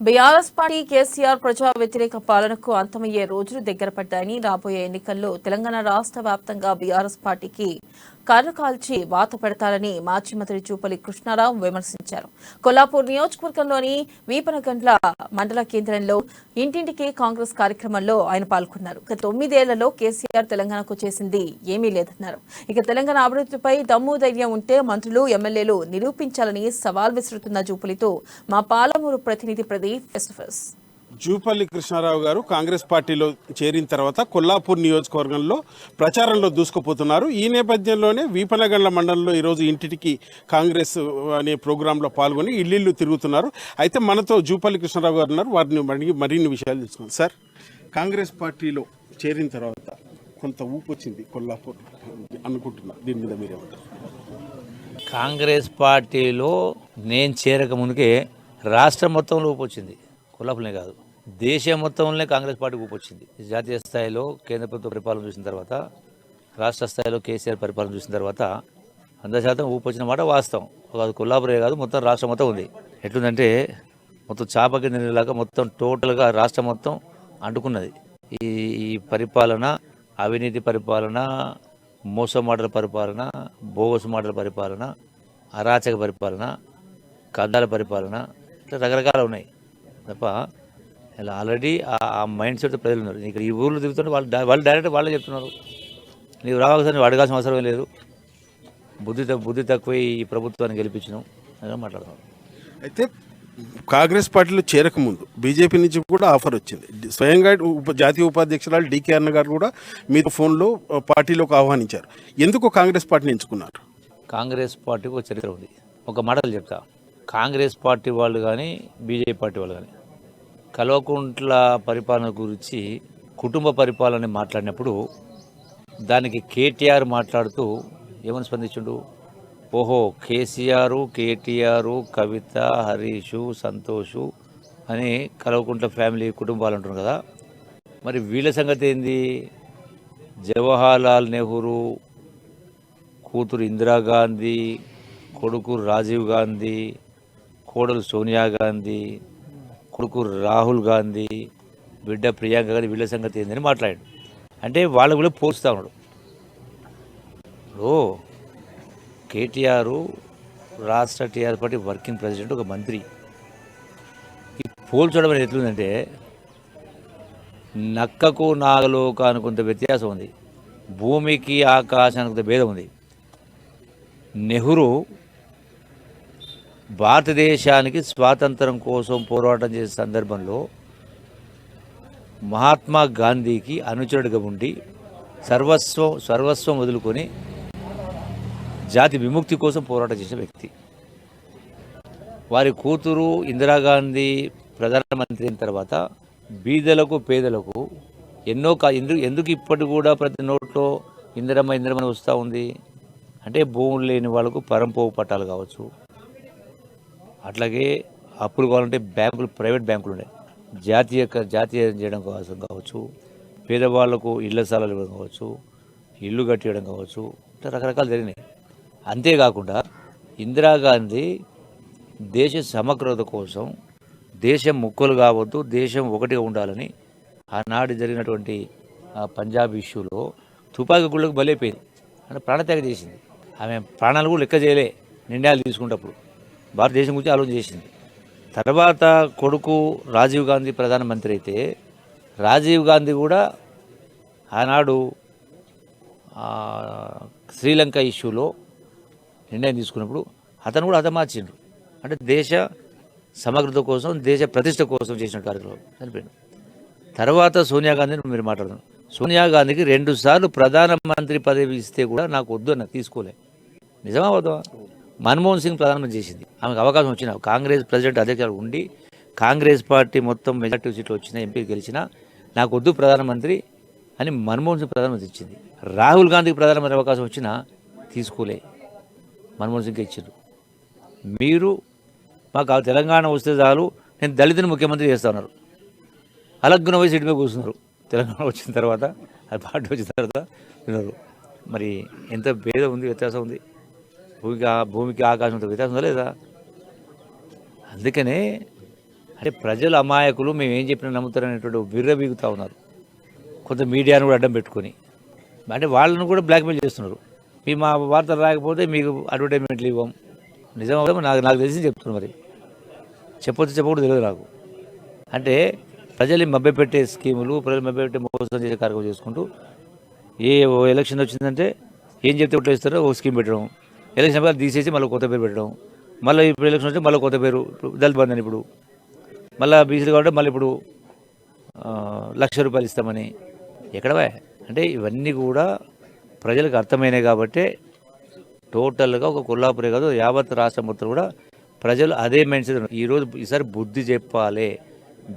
BRS party KCR ప్రజా వ్యతిరేక పాలనకు అంతమయ్యే రోజులు దగ్గర పడ్డాయని, రాబోయే ఎన్నికల్లో తెలంగాణ రాష్ట్ర వ్యాప్తంగా బీఆర్ఎస్ పార్టీకి కర్ర కాల్చి వాత పెడతారని మాజీ మంత్రి జూపల్లి కృష్ణారావు విమర్శించారు. కొల్లాపూర్ నియోజకవర్గంలోని వీపనగండ్ల మండల కేంద్రంలో ఇంటింటికి కాంగ్రెస్ కార్యక్రమంలో ఆయన పాల్గొన్నారు. గత 9 ఏళ్లలో కేసీఆర్ తెలంగాణకు చేసింది ఏమీ లేదన్నారు. ఇక తెలంగాణ అభివృద్ధిపై దమ్ము ధైర్యం ఉంటే మంత్రులు, ఎమ్మెల్యేలు నిరూపించాలని సవాల్ విసురుతున్న జూపల్లితో మా పాలమూరు ప్రతినిధి Pradeep face to face. Jupally Krishna Rao garu Congress పార్టీలో చేరిన తర్వాత కొల్లాపూర్ నియోజకవర్గంలో ప్రచారంలో దూసుకుపోతున్నారు. ఈ నేపథ్యంలోనే వీపనగండ్ల మండలంలో ఈరోజు ఇంటికి కాంగ్రెస్ అనే ప్రోగ్రాంలో పాల్గొని ఇల్లు తిరుగుతున్నారు. అయితే మనతో జూపల్లి కృష్ణారావు గారు ఉన్నారు. వారిని మరిన్ని విషయాలు తెలుసుకున్నాం. సార్, కాంగ్రెస్ పార్టీలో చేరిన తర్వాత కొంత ఊపు వచ్చింది కొల్లాపూర్ అనుకుంటున్నా, దీని మీద మీరేమంటారు? కాంగ్రెస్ పార్టీలో నేను చేరక ముందుకే రాష్ట్రం మొత్తంలో ఊపు వచ్చింది. కొల్లాపూర్నే కాదు, దేశం మొత్తంలోనే కాంగ్రెస్ పార్టీకి ఊపు వచ్చింది. జాతీయ స్థాయిలో కేంద్ర ప్రభుత్వ పరిపాలన చూసిన తర్వాత, రాష్ట్ర స్థాయిలో కేసీఆర్ పరిపాలన చూసిన తర్వాత 100% ఊపు వచ్చిన మాట వాస్తవం. అది కొల్లాపూరే కాదు, మొత్తం రాష్ట్రం మొత్తం ఉంది. ఎట్లుందంటే మొత్తం చాప కింద నీళ్ళలాగా మొత్తం టోటల్గా రాష్ట్రం మొత్తం అంటుకున్నది. ఈ పరిపాలన, అవినీతి పరిపాలన, మోసం మాటల పరిపాలన, బోగస్ మాటల పరిపాలన, అరాచక పరిపాలన, కద్దాల పరిపాలన, ఇట్లా రకరకాలు ఉన్నాయి తప్ప ఇలా ఆల్రెడీ ఆ మైండ్ సెట్ ప్రజలు ఉన్నారు. ఇక్కడ ఈ ఊళ్ళో తిరుగుతుంటే వాళ్ళు డైరెక్ట్ వాళ్ళే చెప్తున్నారు, నీవు రావాల్సిన నువ్వు అడగాల్సిన అవసరమే లేదు, బుద్ధి తక్కువ ఈ ప్రభుత్వాన్ని గెలిపించినాం అని మాట్లాడుతున్నాం. అయితే కాంగ్రెస్ పార్టీలో చేరకముందు బీజేపీ నుంచి కూడా ఆఫర్ వచ్చింది. స్వయంగా జాతీయ ఉపాధ్యక్షురాలు డికే అన్న గారు కూడా మీరు ఫోన్లో పార్టీలోకి ఆహ్వానించారు. ఎందుకు కాంగ్రెస్ పార్టీని ఎంచుకున్నారు? కాంగ్రెస్ పార్టీకి ఒక చరిత్ర ఉంది. ఒక మాటలు చెప్తా, కాంగ్రెస్ పార్టీ వాళ్ళు కానీ బీజేపీ పార్టీ వాళ్ళు కానీ కల్వకుంట్ల పరిపాలన గురించి, కుటుంబ పరిపాలన మాట్లాడినప్పుడు దానికి కేటీఆర్ మాట్లాడుతూ ఏమని స్పందించుండు? ఓహో, కేటీఆర్, కవిత, హరీషు, సంతోషు అని కల్వకుంట్ల ఫ్యామిలీ కుటుంబాలు అంటున్నారు కదా, మరి వీళ్ళ సంగతి ఏంది? జవహర్లాల్ నెహ్రూ కూతురు ఇందిరాగాంధీ, కొడుకు రాజీవ్ గాంధీ, కోడలు సోనియా గాంధీ, కొడుకు రాహుల్ గాంధీ, బిడ్డ ప్రియాంక గాంధీ, వీళ్ళ సంగతి ఏందని మాట్లాడాడు. అంటే వాళ్ళు కూడా పోల్చుతా ఉన్నాడు. ఇప్పుడు కేటీఆర్ రాష్ట్ర టీఆర్ పార్టీ వర్కింగ్ ప్రెసిడెంట్, ఒక మంత్రి. ఈ పోల్చడం అనేది ఎట్లుందంటే నక్కకు నాగలోకానికి కొంత వ్యత్యాసం ఉంది, భూమికి ఆకాశానికి కొంత భేదం ఉంది. నెహ్రూ భారతదేశానికి స్వాతంత్రం కోసం పోరాటం చేసే సందర్భంలో మహాత్మా గాంధీకి అనుచరుడిగా ఉండి సర్వస్వం వదులుకొని జాతి విముక్తి కోసం పోరాటం చేసిన వ్యక్తి. వారి కూతురు ఇందిరాగాంధీ ప్రధానమంత్రి అయిన తర్వాత బీదలకు, పేదలకు ఎన్నో ఎందుకు ఇప్పటి కూడా ప్రతి నోట్లో ఇందిరమ్మ వస్తూ ఉంది అంటే, భూములు లేని వాళ్ళకు పరంపోవు పట్టాలు కావచ్చు, అట్లాగే అప్పులు కావాలంటే బ్యాంకులు, ప్రైవేట్ బ్యాంకులు ఉన్నాయి, జాతీయ చేయడం కోసం కావచ్చు, పేదవాళ్లకు ఇళ్ల స్థలాలు ఇవ్వడం కావచ్చు, ఇల్లు కట్టియడం కావచ్చు, ఇట్లా రకరకాలు జరిగినాయి. అంతేకాకుండా ఇందిరాగాంధీ దేశ సమగ్రత కోసం, దేశం ముక్కలు కావద్దు, దేశం ఒకటిగా ఉండాలని ఆనాడు జరిగినటువంటి పంజాబ్ ఇష్యూలో తుపాకీ గుళ్ళకు బలైపోయింది, అంటే ప్రాణత్యాగం చేసింది. ఆమె ప్రాణాలు కూడా లెక్క చేయలే నిర్ణయాలు తీసుకున్నప్పుడు, భారతదేశం గురించి ఆలోచన చేసింది. తర్వాత కొడుకు రాజీవ్ గాంధీ ప్రధానమంత్రి అయితే, రాజీవ్ గాంధీ కూడా ఆనాడు శ్రీలంక ఇష్యూలో నిర్ణయం తీసుకున్నప్పుడు అతను కూడా హతమార్చిండు. అంటే దేశ సమగ్రత కోసం, దేశ ప్రతిష్ట కోసం చేసిన కార్యక్రమం చనిపోయింది. తర్వాత సోనియా గాంధీని మీరు మాట్లాడుతున్నాం. సోనియా గాంధీకి 2 సార్లు ప్రధానమంత్రి పదవి ఇస్తే కూడా నాకు వద్దు అన్న, తీసుకోలే. నిజమా వద్దా? మన్మోహన్ సింగ్ ప్రధానమంత్రి చేసింది, ఆమెకు అవకాశం వచ్చిన, కాంగ్రెస్ ప్రెసిడెంట్ అధ్యక్షుడు ఉండి కాంగ్రెస్ పార్టీ మొత్తం మెజార్టీ సీట్లు వచ్చిన, ఎంపీ గెలిచినా నాకు వద్దు ప్రధానమంత్రి అని మన్మోహన్ సింగ్ ప్రధానమంత్రి ఇచ్చింది. రాహుల్ గాంధీకి ప్రధానమంత్రి అవకాశం వచ్చినా తీసుకోలే, మన్మోహన్ సింగ్కి ఇచ్చారు. మీరు మాకు తెలంగాణ వస్తే చాలు, నేను దళితుని ముఖ్యమంత్రి చేస్తా ఉన్నారు. అలగ్గున పోయి సీటు మీద కూర్చున్నారు. తెలంగాణ వచ్చిన తర్వాత, అది పార్టీ వచ్చిన తర్వాత విన్నారు. మరి ఎంత భేదం ఉంది, వ్యత్యాసం ఉంది. భూమికి ఆకాశంతో వ్యత్యాసం ఉందా లేదా? అందుకనే అంటే ప్రజలు అమాయకులు, మేము ఏం చెప్పినా నమ్ముతారనేటువంటి విర్రబీగుతూ ఉన్నారు. కొంత మీడియాను కూడా అడ్డం పెట్టుకొని, అంటే వాళ్ళను కూడా బ్లాక్మెయిల్ చేస్తున్నారు. మీ మా వార్తలు రాకపోతే మీకు అడ్వర్టైజ్మెంట్లు ఇవ్వం. నిజం నాకు తెలిసి చెప్తున్నారు. మరి చెప్పకూడదు తెలియదు నాకు. అంటే ప్రజల్ని మభ్యపెట్టే స్కీములు, ప్రజలు మభ్యపెట్టే మోసం చేసే కార్యక్రమం చేసుకుంటూ ఏ ఎలక్షన్ వచ్చిందంటే ఏం చెప్తే ఓట్లు వేస్తారో ఓ స్కీమ్ పెట్టడం, ఎలక్షన్ పేరు తీసేసి మళ్ళీ కొత్త పేరు పెట్టడం, మళ్ళీ ఇప్పుడు ఎలక్షన్ వస్తే మళ్ళీ కొత్త పేరు, దళిత బంధు అని ఇప్పుడు మళ్ళీ బీసీలు కాబట్టి మళ్ళీ ఇప్పుడు ₹1,00,000 ఇస్తామని. ఎక్కడవా అంటే ఇవన్నీ కూడా ప్రజలకు అర్థమైనాయి. కాబట్టి టోటల్గా ఒక కొల్లాపురే కాదు, యావత్ రాష్ట్రం మొత్తం కూడా ప్రజలు అదే మైండ్ సెట్. ఈరోజు ఈసారి బుద్ధి చెప్పాలి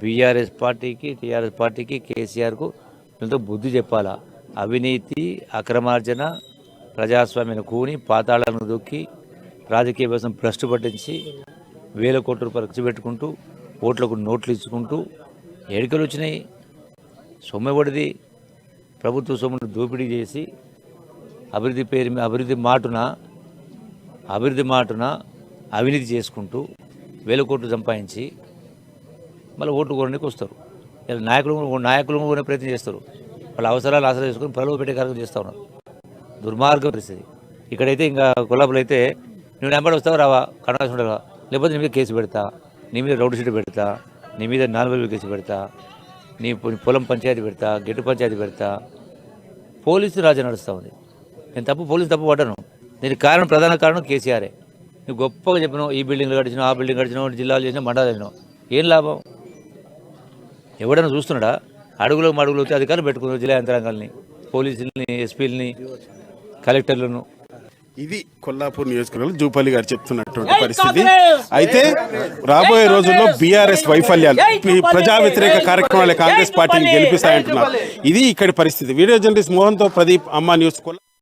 బీఆర్ఎస్ పార్టీకి, టీఆర్ఎస్ పార్టీకి, కేసీఆర్కు వీళ్ళతో బుద్ధి చెప్పాలా. అవినీతి, అక్రమార్జన, ప్రజాస్వామ్యాన్ని కూని పాతాళాలను దొక్కి రాజకీయ వ్యవస్థ భ్రష్టు పట్టించి వేల కోట్ల రూపాయలు ఖర్చు పెట్టుకుంటూ ఓట్లకు నోట్లు ఇచ్చుకుంటూ ఎడికలు వచ్చినాయి. సొమ్మెబడిది ప్రభుత్వ సొమ్మును దోపిడీ చేసి అభివృద్ధి పేరు అభివృద్ధి మాటున అవినీతి చేసుకుంటూ వేల కోట్లు సంపాదించి మళ్ళీ ఓట్లు కొనడానికి వస్తారు. ఇలా నాయకులు కొనే ప్రయత్నం చేస్తారు. వాళ్ళ అవసరాలు ఆసరా చేసుకొని ప్రలోభ పెట్టే కార్యక్రమం చేస్తూ ఉన్నారు. దుర్మార్గం పరిస్థితి. ఇక్కడైతే ఇంకా కొల్లాపులో అయితే నువ్వు నెంబర్ వస్తావా రావా, కనవాల్సి ఉండవా, లేకపోతే నీ మీద కేసు పెడతా, నీ మీద రౌడ్ షీట్ పెడతా, నీ మీద 4,000 కేసు పెడతా, నీ పొలం పంచాయతీ పెడతా, గెట్టు పంచాయతీ పెడతా. పోలీసు రాజ్యం నడుస్తూ ఉంది. నేను పోలీసు తప్పు పడ్డాను. దీనికి ప్రధాన కారణం కేసీఆరే. నువ్వు గొప్పగా చెప్పినావు, ఈ బిల్డింగ్లు కట్టినావు, ఆ బిల్డింగ్ కట్టినావు, జిల్లాలు చేసినావు, మండలాలు చేసినావు. ఏం లాభం? ఎవడైనా చూస్తున్నాడా? అడుగులకు మడుగులు అధికారులు పెట్టుకున్నారు, జిల్లా యంత్రాంగాల్ని, పోలీసులని, ఎస్పీలని, కలెక్టర్లను. ఇది కొల్లాపూర్ నియోజకవర్గంలో జూపల్లి గారు చెప్తున్నటువంటి పరిస్థితి. అయితే రాబోయే రోజుల్లో బీఆర్ఎస్ వైఫల్యాలు, ప్రజా వ్యతిరేక కార్యక్రమాలు కాంగ్రెస్ పార్టీని గెలిపిస్తాయంటున్నారు. ఇది ఇక్కడి పరిస్థితి. వీడియో జర్నలిస్ట్ మోహన్తో ప్రదీప్, అమ్మా న్యూస్.